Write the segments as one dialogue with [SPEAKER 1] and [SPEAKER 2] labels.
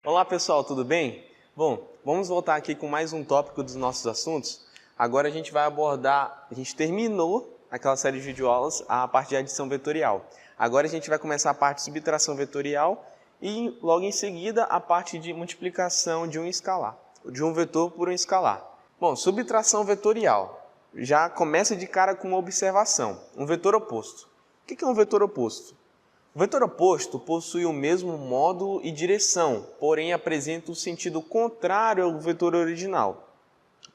[SPEAKER 1] Olá pessoal, tudo bem? Bom, vamos voltar aqui com mais um tópico dos nossos assuntos. Agora a gente vai abordar, a gente terminou aquela série de videoaulas a parte de adição vetorial. Agora a gente vai começar a parte de subtração vetorial e logo em seguida a parte de multiplicação de um escalar, de um vetor por um escalar. Bom, subtração vetorial. Já começa de cara com uma observação, um vetor oposto. O que é um vetor oposto? O vetor oposto possui o mesmo módulo e direção, porém apresenta o sentido contrário ao vetor original.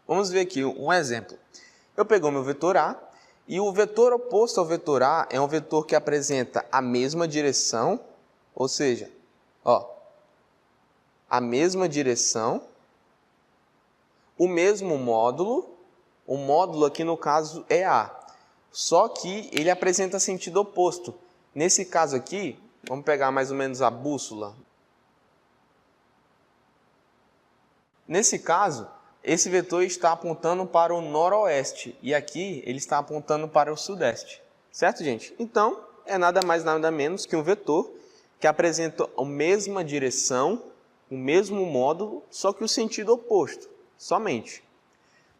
[SPEAKER 1] Vamos ver aqui um exemplo. Eu pego o meu vetor A e o vetor oposto ao vetor A é um vetor que apresenta a mesma direção, ou seja, a mesma direção, o mesmo módulo, o módulo aqui no caso é A, só que ele apresenta sentido oposto. Nesse caso aqui, vamos pegar mais ou menos a bússola. Nesse caso, esse vetor está apontando para o noroeste e aqui ele está apontando para o sudeste. Certo, gente? Então, é nada mais nada menos que um vetor que apresenta a mesma direção, o mesmo módulo, só que o sentido oposto, somente.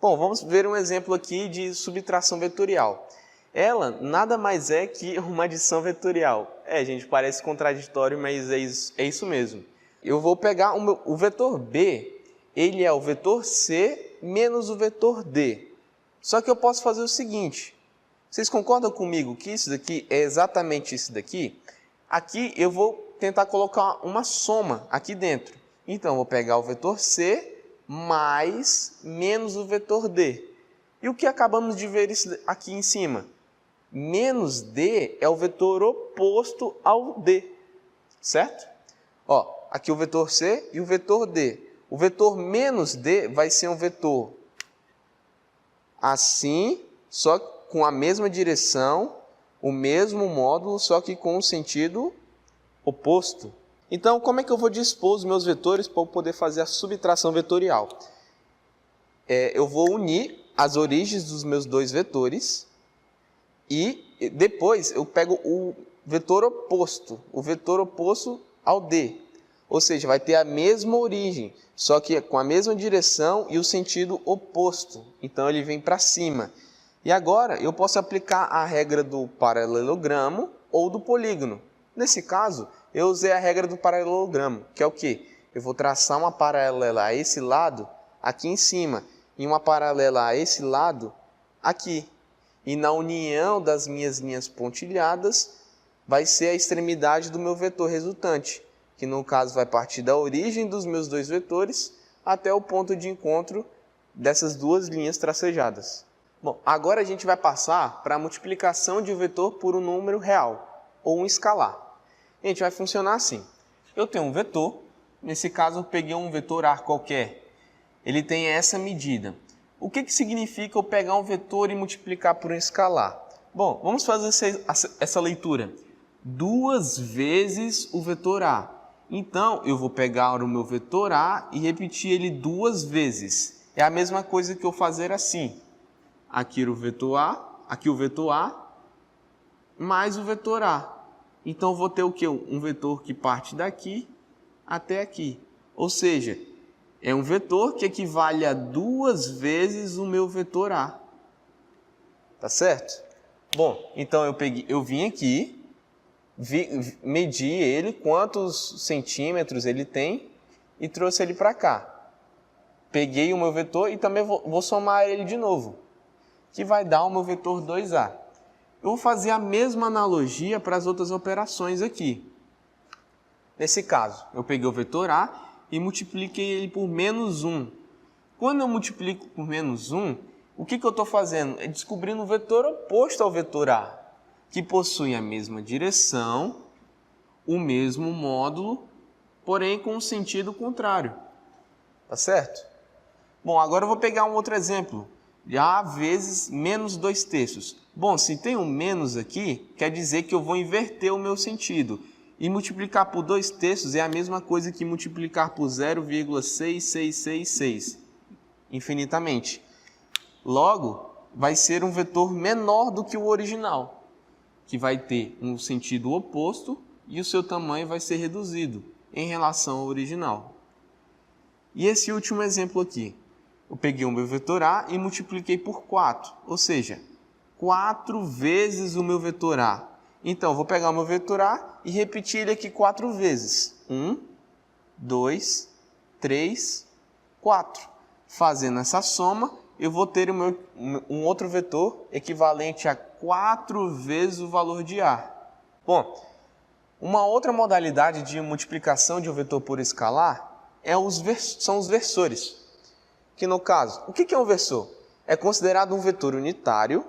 [SPEAKER 1] Bom, vamos ver um exemplo aqui de subtração vetorial. Ela nada mais é que uma adição vetorial. Gente, parece contraditório, mas é isso mesmo. Eu vou pegar o vetor B, ele é o vetor C menos o vetor D. Só que eu posso fazer o seguinte, vocês concordam comigo que isso daqui é exatamente isso daqui? Aqui eu vou tentar colocar uma soma aqui dentro. Então, eu vou pegar o vetor C mais menos o vetor D. E o que acabamos de ver isso aqui em cima? Menos D é o vetor oposto ao D, certo? Aqui o vetor C e o vetor D. O vetor menos D vai ser um vetor assim, só com a mesma direção, o mesmo módulo, só que com o sentido oposto. Então, como é que eu vou dispor os meus vetores para eu poder fazer a subtração vetorial? Eu vou unir as origens dos meus dois vetores e depois eu pego o vetor oposto ao D. Ou seja, vai ter a mesma origem, só que com a mesma direção e o sentido oposto. Então, ele vem para cima. E agora, eu posso aplicar a regra do paralelogramo ou do polígono. Nesse caso, eu usei a regra do paralelogramo, que é o quê? Eu vou traçar uma paralela a esse lado aqui em cima e uma paralela a esse lado aqui. E na união das minhas linhas pontilhadas vai ser a extremidade do meu vetor resultante, que no caso vai partir da origem dos meus dois vetores até o ponto de encontro dessas duas linhas tracejadas. Bom, agora a gente vai passar para a multiplicação de um vetor por um número real, ou um escalar. A gente vai funcionar assim. Eu tenho um vetor, nesse caso eu peguei um vetor A qualquer. Ele tem essa medida. O que significa eu pegar um vetor e multiplicar por um escalar? Bom, vamos fazer essa leitura. 2 vezes o vetor A. Então, eu vou pegar o meu vetor A e repetir ele 2 vezes. É a mesma coisa que eu fazer assim. Aqui o vetor A, mais o vetor A. Então, eu vou ter o quê? Um vetor que parte daqui até aqui. Ou seja, é um vetor que equivale a 2 vezes o meu vetor A. Tá certo? Bom, então eu vim aqui, medi ele, quantos centímetros ele tem, e trouxe ele para cá. Peguei o meu vetor e também vou somar ele de novo, que vai dar o meu vetor 2A. Eu vou fazer a mesma analogia para as outras operações aqui. Nesse caso, eu peguei o vetor A e multipliquei ele por menos 1. Quando eu multiplico por menos 1, o que eu estou fazendo? É descobrindo o vetor oposto ao vetor A, que possui a mesma direção, o mesmo módulo, porém com um sentido contrário. Tá certo? Bom, agora eu vou pegar um outro exemplo. A vezes menos 2/3. Bom, se tem um menos aqui, quer dizer que eu vou inverter o meu sentido. E multiplicar por 2/3 é a mesma coisa que multiplicar por 0,6666, infinitamente. Logo, vai ser um vetor menor do que o original, que vai ter um sentido oposto e o seu tamanho vai ser reduzido em relação ao original. E esse último exemplo aqui, eu peguei o meu vetor A e multipliquei por 4, ou seja, 4 vezes o meu vetor A. Então, eu vou pegar o meu vetor A e repetir ele aqui 4 vezes. 1, 2, 3, 4. Fazendo essa soma, eu vou ter um outro vetor equivalente a 4 vezes o valor de A. Bom, uma outra modalidade de multiplicação de um vetor por escalar são os versores. Que no caso, o que é um versor? É considerado um vetor unitário.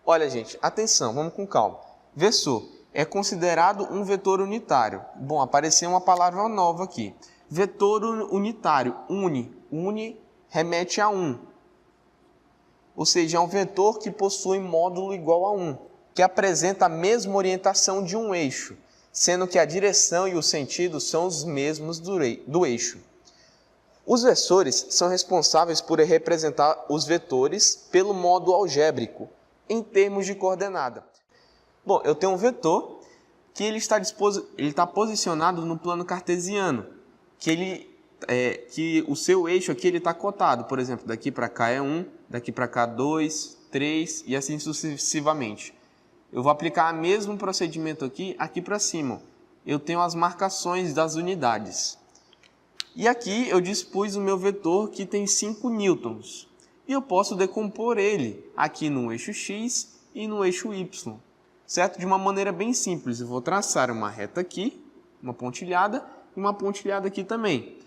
[SPEAKER 1] Olha, gente, atenção, vamos com calma. Versor é considerado um vetor unitário. Bom, apareceu uma palavra nova aqui. Vetor unitário, uni remete a 1. Ou seja, é um vetor que possui módulo igual a 1, que apresenta a mesma orientação de um eixo, sendo que a direção e o sentido são os mesmos do eixo. Os versores são responsáveis por representar os vetores pelo modo algébrico, em termos de coordenada. Bom, eu tenho um vetor que ele está posicionado no plano cartesiano, que o seu eixo aqui está cotado. Por exemplo, daqui para cá é 1, daqui para cá 2, 3 e assim sucessivamente. Eu vou aplicar o mesmo procedimento aqui para cima. Eu tenho as marcações das unidades. E aqui eu dispus o meu vetor que tem 5 newtons. E eu posso decompor ele aqui no eixo x e no eixo y. Certo? De uma maneira bem simples. Eu vou traçar uma reta aqui, uma pontilhada e uma pontilhada aqui também.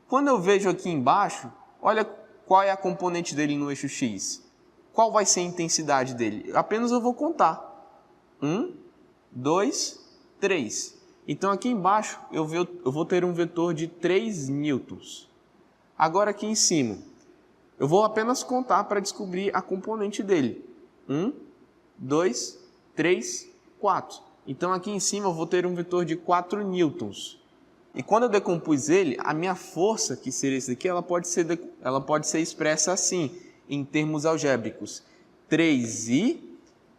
[SPEAKER 1] Quando eu vejo aqui embaixo, olha qual é a componente dele no eixo x. Qual vai ser a intensidade dele? Apenas eu vou contar. 1, 2, 3. Então aqui embaixo eu vou ter um vetor de 3 newtons. Agora aqui em cima, eu vou apenas contar para descobrir a componente dele. 1, 2, 3, 4. Então aqui em cima eu vou ter um vetor de 4 newtons. E quando eu decompus ele, a minha força, que seria esse aqui, ela pode ser expressa assim, em termos algébricos. 3i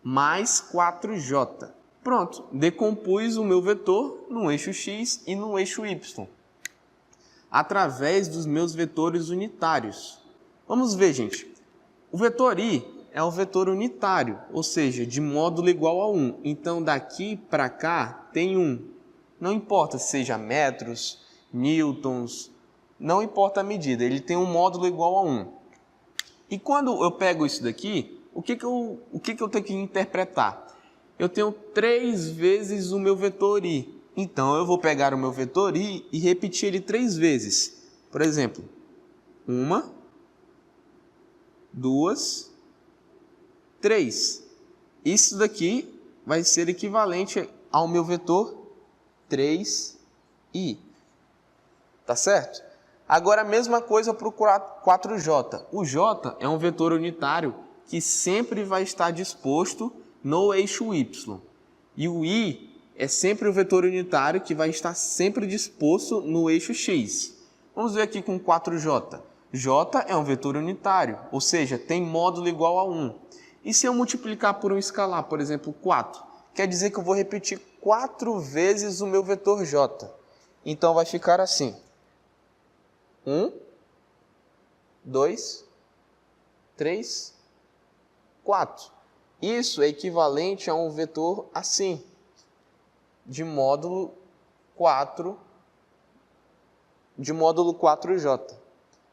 [SPEAKER 1] mais 4j. Pronto, decompus o meu vetor no eixo x e no eixo y, através dos meus vetores unitários. Vamos ver, gente. O vetor i é um vetor unitário, ou seja, de módulo igual a 1. Então, daqui para cá tem 1. Não importa se seja metros, newtons, não importa a medida, ele tem um módulo igual a 1. E quando eu pego isso daqui, o que eu tenho que interpretar? Eu tenho 3 vezes o meu vetor i. Então, eu vou pegar o meu vetor i e repetir ele 3 vezes. Por exemplo, 1, 2, 3. Isso daqui vai ser equivalente ao meu vetor 3i. Tá certo? Agora a mesma coisa para o 4j. O j é um vetor unitário que sempre vai estar disposto no eixo y. E o i é sempre o vetor unitário que vai estar sempre disposto no eixo x. Vamos ver aqui com 4j. J é um vetor unitário, ou seja, tem módulo igual a 1. E se eu multiplicar por um escalar, por exemplo, 4? Quer dizer que eu vou repetir 4 vezes o meu vetor j. Então vai ficar assim. 1, 2, 3, 4. Isso é equivalente a um vetor assim, de módulo 4, de módulo 4j.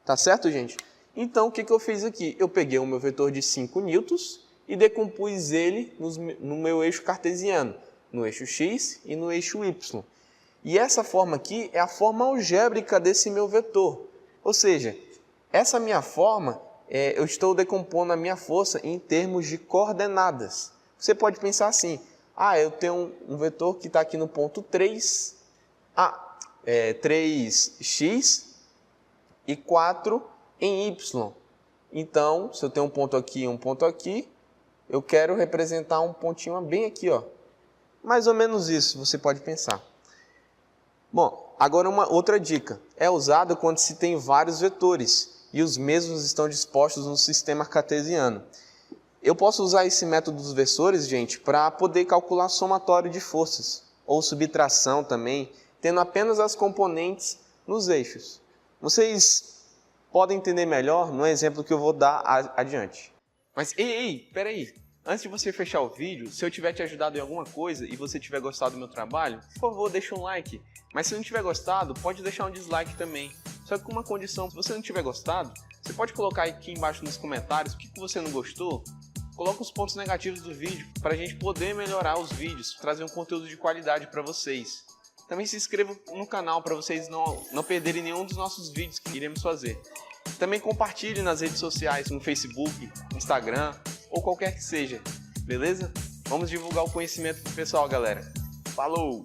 [SPEAKER 1] Tá certo, gente? Então, o que eu fiz aqui? Eu peguei o meu vetor de 5 newtons e decompus ele no meu eixo cartesiano, no eixo x e no eixo y. E essa forma aqui é a forma algébrica desse meu vetor. Ou seja, essa minha forma, eu estou decompondo a minha força em termos de coordenadas. Você pode pensar assim, eu tenho um vetor que está aqui no ponto 3, 3x e 4 em y. Então, se eu tenho um ponto aqui e um ponto aqui, eu quero representar um pontinho bem aqui, ó. Mais ou menos isso, você pode pensar. Bom, agora uma outra dica. É usado quando se tem vários vetores e os mesmos estão dispostos no sistema cartesiano. Eu posso usar esse método dos versores, gente, para poder calcular somatório de forças, ou subtração também, tendo apenas as componentes nos eixos. Vocês podem entender melhor no exemplo que eu vou dar adiante. Mas ei, peraí. Antes de você fechar o vídeo, se eu tiver te ajudado em alguma coisa e você tiver gostado do meu trabalho, por favor, deixa um like. Mas se não tiver gostado, pode deixar um dislike também. Só que com uma condição, se você não tiver gostado, você pode colocar aqui embaixo nos comentários o que você não gostou. Coloca os pontos negativos do vídeo para a gente poder melhorar os vídeos, trazer um conteúdo de qualidade para vocês. Também se inscreva no canal para vocês não perderem nenhum dos nossos vídeos que iremos fazer. Também compartilhe nas redes sociais, no Facebook, Instagram ou qualquer que seja, beleza? Vamos divulgar o conhecimento pro pessoal, galera. Falou!